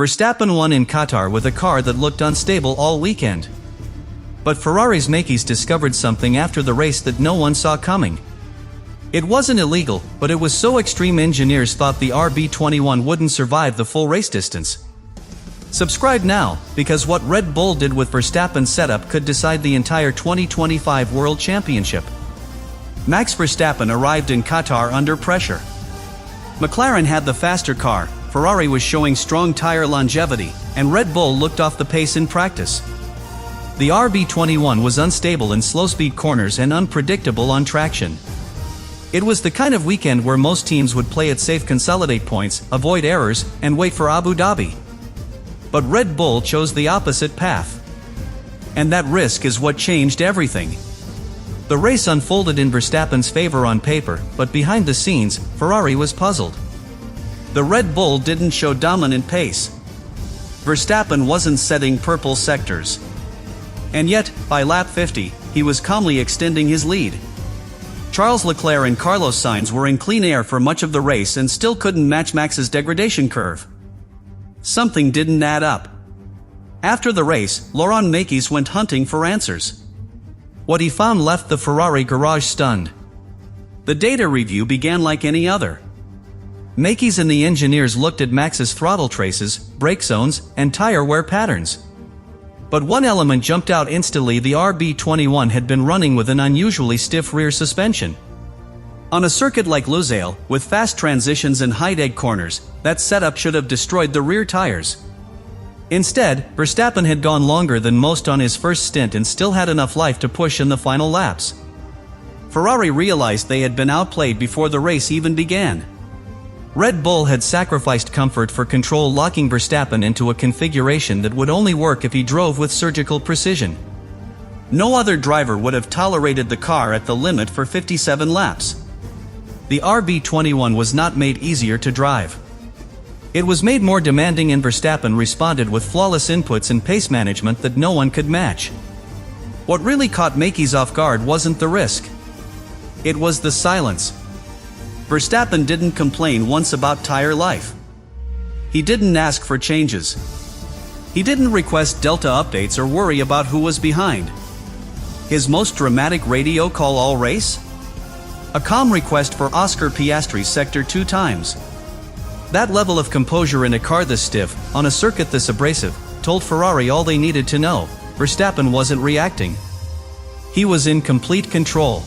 Verstappen won in Qatar with a car that looked unstable all weekend. But Ferrari's Mekies discovered something after the race that no one saw coming. It wasn't illegal, but it was so extreme engineers thought the RB21 wouldn't survive the full race distance. Subscribe now, because what Red Bull did with Verstappen's setup could decide the entire 2025 World Championship. Max Verstappen arrived in Qatar under pressure. McLaren had the faster car, Ferrari was showing strong tire longevity, and Red Bull looked off the pace in practice. The RB21 was unstable in slow-speed corners and unpredictable on traction. It was the kind of weekend where most teams would play it safe, consolidate points, avoid errors, and wait for Abu Dhabi. But Red Bull chose the opposite path. And that risk is what changed everything. The race unfolded in Verstappen's favor on paper, but behind the scenes, Ferrari was puzzled. The Red Bull didn't show dominant pace. Verstappen wasn't setting purple sectors. And yet, by lap 50, he was calmly extending his lead. Charles Leclerc and Carlos Sainz were in clean air for much of the race and still couldn't match Max's degradation curve. Something didn't add up. After the race, Laurent Mekies went hunting for answers. What he found left the Ferrari garage stunned. The data review began like any other. Mekies and the engineers looked at Max's throttle traces, brake zones, and tire wear patterns. But one element jumped out instantly: the RB21 had been running with an unusually stiff rear suspension. On a circuit like Lusail, with fast transitions and high-dead corners, that setup should have destroyed the rear tires. Instead, Verstappen had gone longer than most on his first stint and still had enough life to push in the final laps. Ferrari realized they had been outplayed before the race even began. Red Bull had sacrificed comfort for control, locking Verstappen into a configuration that would only work if he drove with surgical precision. No other driver would have tolerated the car at the limit for 57 laps. The RB21 was not made easier to drive. It was made more demanding, and Verstappen responded with flawless inputs and pace management that no one could match. What really caught Mekies off guard wasn't the risk. It was the silence. Verstappen didn't complain once about tire life. He didn't ask for changes. He didn't request delta updates or worry about who was behind. His most dramatic radio call all race? A calm request for Oscar Piastri's sector 2 times. That level of composure in a car this stiff, on a circuit this abrasive, told Ferrari all they needed to know: Verstappen wasn't reacting. He was in complete control.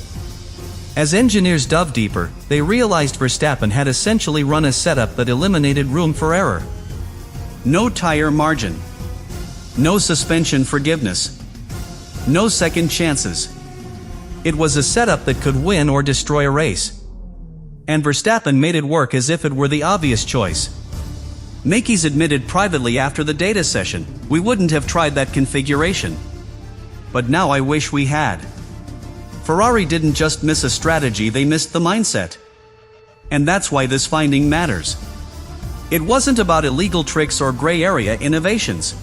As engineers dove deeper, they realized Verstappen had essentially run a setup that eliminated room for error. No tire margin. No suspension forgiveness. No second chances. It was a setup that could win or destroy a race. And Verstappen made it work as if it were the obvious choice. Mekies admitted privately after the data session, "We wouldn't have tried that configuration. But now I wish we had." Ferrari didn't just miss a strategy, they missed the mindset. And that's why this finding matters. It wasn't about illegal tricks or gray area innovations.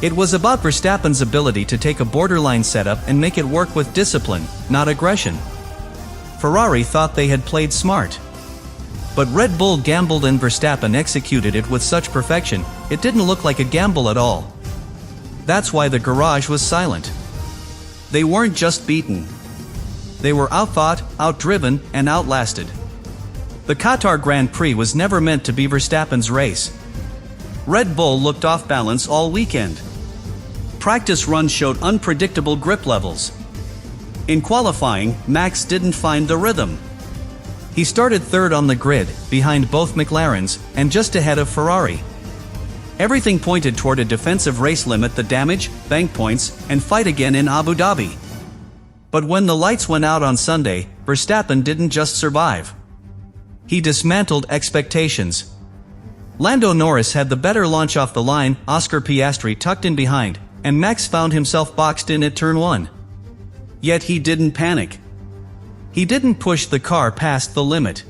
It was about Verstappen's ability to take a borderline setup and make it work with discipline, not aggression. Ferrari thought they had played smart. But Red Bull gambled and Verstappen executed it with such perfection, it didn't look like a gamble at all. That's why the garage was silent. They weren't just beaten. They were outthought, outdriven, and outlasted. The Qatar Grand Prix was never meant to be Verstappen's race. Red Bull looked off balance all weekend. Practice runs showed unpredictable grip levels. In qualifying, Max didn't find the rhythm. He started third on the grid, behind both McLarens, and just ahead of Ferrari. Everything pointed toward a defensive race limit: the damage, bank points, and fight again in Abu Dhabi. But when the lights went out on Sunday, Verstappen didn't just survive. He dismantled expectations. Lando Norris had the better launch off the line, Oscar Piastri tucked in behind, and Max found himself boxed in at turn 1. Yet he didn't panic. He didn't push the car past the limit.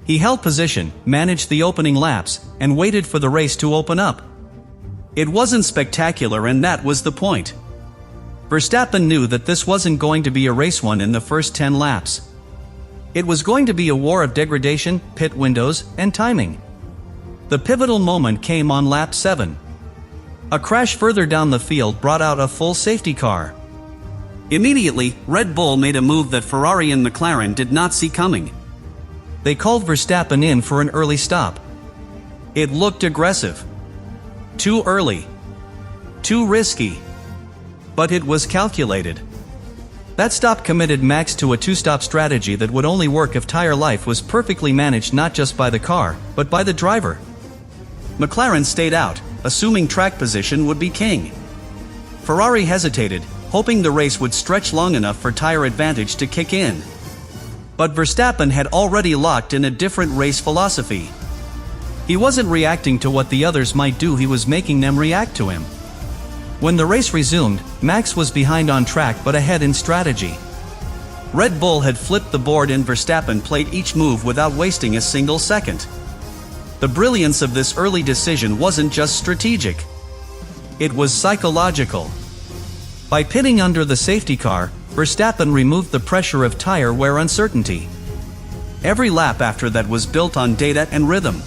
He held position, managed the opening laps, and waited for the race to open up. It wasn't spectacular, and that was the point. Verstappen knew that this wasn't going to be a race won in the first 10 laps. It was going to be a war of degradation, pit windows, and timing. The pivotal moment came on lap 7. A crash further down the field brought out a full safety car. Immediately, Red Bull made a move that Ferrari and McLaren did not see coming. They called Verstappen in for an early stop. It looked aggressive. Too early. Too risky. But it was calculated. That stop committed Max to a two-stop strategy that would only work if tire life was perfectly managed not just by the car, but by the driver. McLaren stayed out, assuming track position would be king. Ferrari hesitated, hoping the race would stretch long enough for tire advantage to kick in. But Verstappen had already locked in a different race philosophy. He wasn't reacting to what the others might do, he was making them react to him. When the race resumed, Max was behind on track but ahead in strategy. Red Bull had flipped the board and Verstappen played each move without wasting a single second. The brilliance of this early decision wasn't just strategic. It was psychological. By pitting under the safety car, Verstappen removed the pressure of tire wear uncertainty. Every lap after that was built on data and rhythm.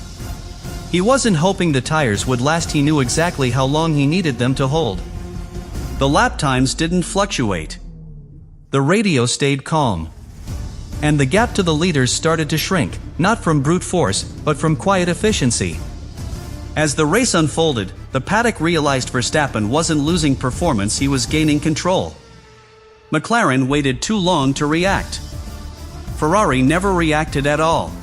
He wasn't hoping the tires would last, he knew exactly how long he needed them to hold. The lap times didn't fluctuate. The radio stayed calm. And the gap to the leaders started to shrink, not from brute force, but from quiet efficiency. As the race unfolded, the paddock realized Verstappen wasn't losing performance, he was gaining control. McLaren waited too long to react. Ferrari never reacted at all.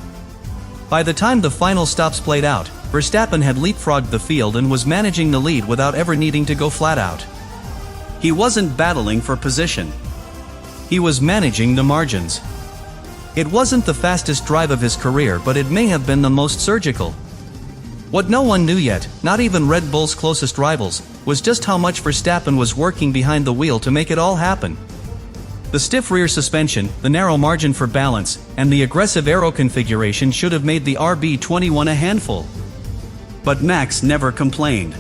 By the time the final stops played out, Verstappen had leapfrogged the field and was managing the lead without ever needing to go flat out. He wasn't battling for position. He was managing the margins. It wasn't the fastest drive of his career, but it may have been the most surgical. What no one knew yet, not even Red Bull's closest rivals, was just how much Verstappen was working behind the wheel to make it all happen. The stiff rear suspension, the narrow margin for balance, and the aggressive aero configuration should have made the RB21 a handful. But Max never complained.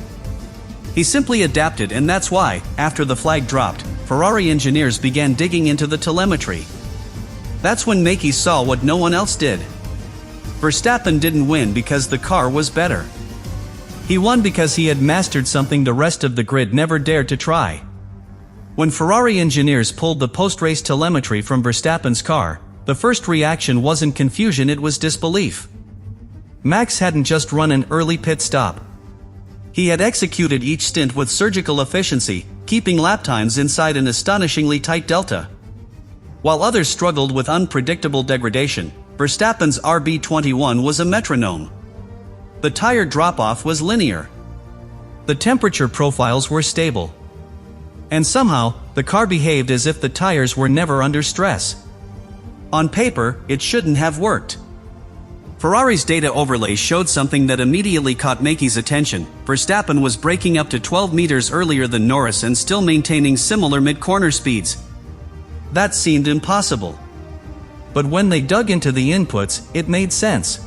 He simply adapted, and that's why, after the flag dropped, Ferrari engineers began digging into the telemetry. That's when Mekies saw what no one else did. Verstappen didn't win because the car was better. He won because he had mastered something the rest of the grid never dared to try. When Ferrari engineers pulled the post-race telemetry from Verstappen's car, the first reaction wasn't confusion, it was disbelief. Max hadn't just run an early pit stop. He had executed each stint with surgical efficiency, keeping lap times inside an astonishingly tight delta. While others struggled with unpredictable degradation, Verstappen's RB21 was a metronome. The tire drop-off was linear. The temperature profiles were stable. And somehow, the car behaved as if the tires were never under stress. On paper, it shouldn't have worked. Ferrari's data overlay showed something that immediately caught Mekies' attention. Verstappen was braking up to 12 meters earlier than Norris and still maintaining similar mid-corner speeds. That seemed impossible. But when they dug into the inputs, it made sense.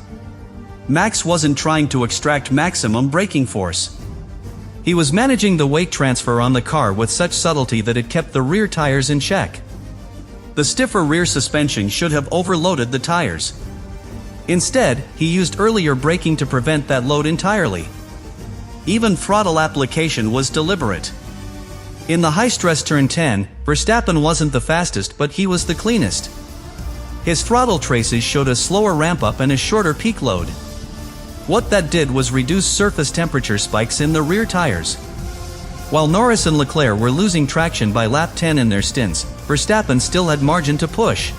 Max wasn't trying to extract maximum braking force. He was managing the weight transfer on the car with such subtlety that it kept the rear tires in check. The stiffer rear suspension should have overloaded the tires. Instead, he used earlier braking to prevent that load entirely. Even throttle application was deliberate. In the high-stress turn 10, Verstappen wasn't the fastest, but he was the cleanest. His throttle traces showed a slower ramp-up and a shorter peak load. What that did was reduce surface temperature spikes in the rear tires. While Norris and Leclerc were losing traction by lap 10 in their stints, Verstappen still had margin to push.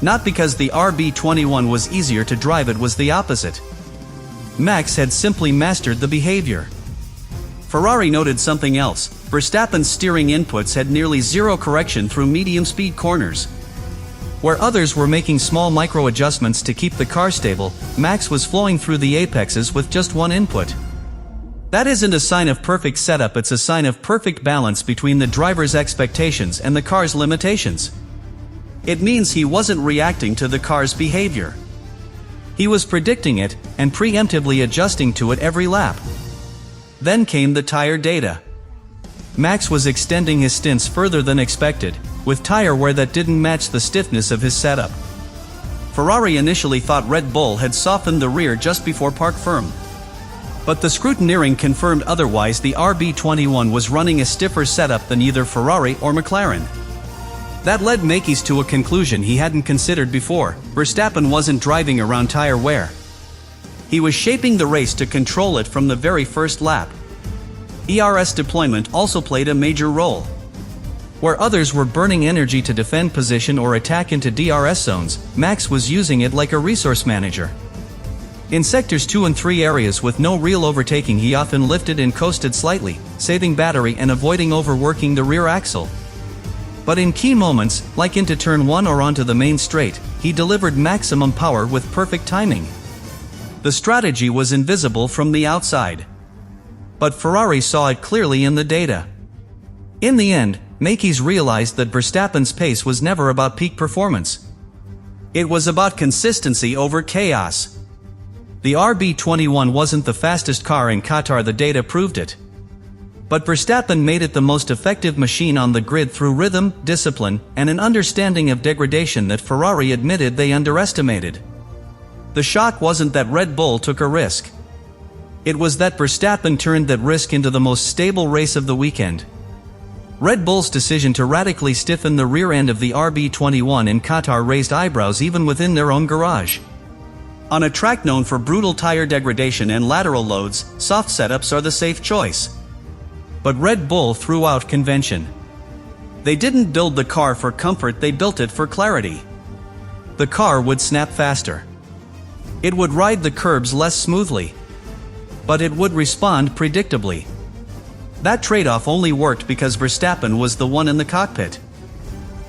Not because the RB21 was easier to drive, it was the opposite. Max had simply mastered the behavior. Ferrari noted something else. Verstappen's steering inputs had nearly zero correction through medium-speed corners. Where others were making small micro-adjustments to keep the car stable, Max was flowing through the apexes with just one input. That isn't a sign of perfect setup, it's a sign of perfect balance between the driver's expectations and the car's limitations. It means he wasn't reacting to the car's behavior. He was predicting it, and preemptively adjusting to it every lap. Then came the tire data. Max was extending his stints further than expected, with tire wear that didn't match the stiffness of his setup. Ferrari initially thought Red Bull had softened the rear just before park firm. But the scrutineering confirmed otherwise. The RB21 was running a stiffer setup than either Ferrari or McLaren. That led Mekies to a conclusion he hadn't considered before: Verstappen wasn't driving around tire wear. He was shaping the race to control it from the very first lap. ERS deployment also played a major role. Where others were burning energy to defend position or attack into DRS zones, Max was using it like a resource manager. In sectors 2 and 3 areas with no real overtaking, he often lifted and coasted slightly, saving battery and avoiding overworking the rear axle. But in key moments, like into turn 1 or onto the main straight, he delivered maximum power with perfect timing. The strategy was invisible from the outside. But Ferrari saw it clearly in the data. In the end, Mekies realized that Verstappen's pace was never about peak performance. It was about consistency over chaos. The RB21 wasn't the fastest car in Qatar, the data proved it. But Verstappen made it the most effective machine on the grid through rhythm, discipline, and an understanding of degradation that Ferrari admitted they underestimated. The shock wasn't that Red Bull took a risk. It was that Verstappen turned that risk into the most stable race of the weekend. Red Bull's decision to radically stiffen the rear end of the RB21 in Qatar raised eyebrows even within their own garage. On a track known for brutal tire degradation and lateral loads, soft setups are the safe choice. But Red Bull threw out convention. They didn't build the car for comfort, they built it for clarity. The car would snap faster. It would ride the curbs less smoothly. But it would respond predictably. That trade-off only worked because Verstappen was the one in the cockpit.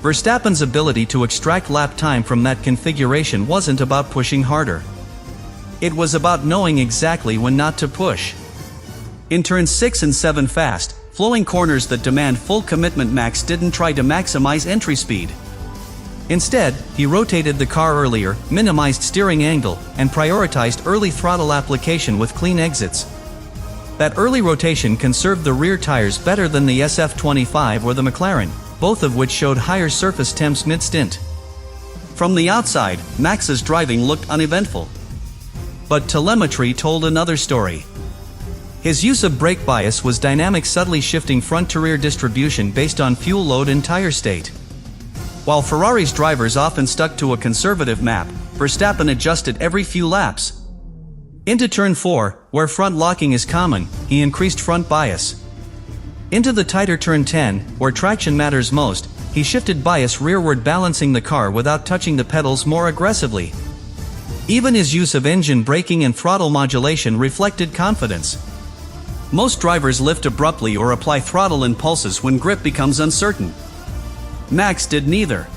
Verstappen's ability to extract lap time from that configuration wasn't about pushing harder. It was about knowing exactly when not to push. In turns 6 and 7 fast, flowing corners that demand full commitment, Max didn't try to maximize entry speed. Instead, he rotated the car earlier, minimized steering angle, and prioritized early throttle application with clean exits. That early rotation conserved the rear tires better than the SF25 or the McLaren, both of which showed higher surface temps mid-stint. From the outside, Max's driving looked uneventful. But telemetry told another story. His use of brake bias was dynamic, subtly shifting front-to-rear distribution based on fuel load and tire state. While Ferrari's drivers often stuck to a conservative map, Verstappen adjusted every few laps. Into turn 4, where front locking is common, he increased front bias. Into the tighter turn 10, where traction matters most, he shifted bias rearward, balancing the car without touching the pedals more aggressively. Even his use of engine braking and throttle modulation reflected confidence. Most drivers lift abruptly or apply throttle impulses when grip becomes uncertain. Max did neither.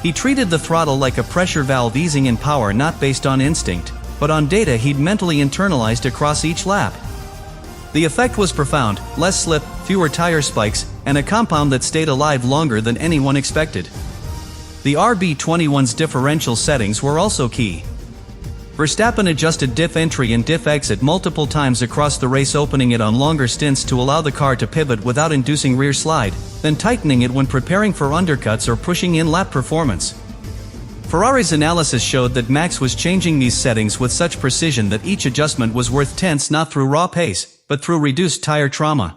He treated the throttle like a pressure valve, easing in power not based on instinct, but on data he'd mentally internalized across each lap. The effect was profound: less slip, fewer tire spikes, and a compound that stayed alive longer than anyone expected. The RB21's differential settings were also key. Verstappen adjusted diff entry and diff exit multiple times across the race, opening it on longer stints to allow the car to pivot without inducing rear slide, then tightening it when preparing for undercuts or pushing in lap performance. Ferrari's analysis showed that Max was changing these settings with such precision that each adjustment was worth tenths, not through raw pace, but through reduced tire trauma.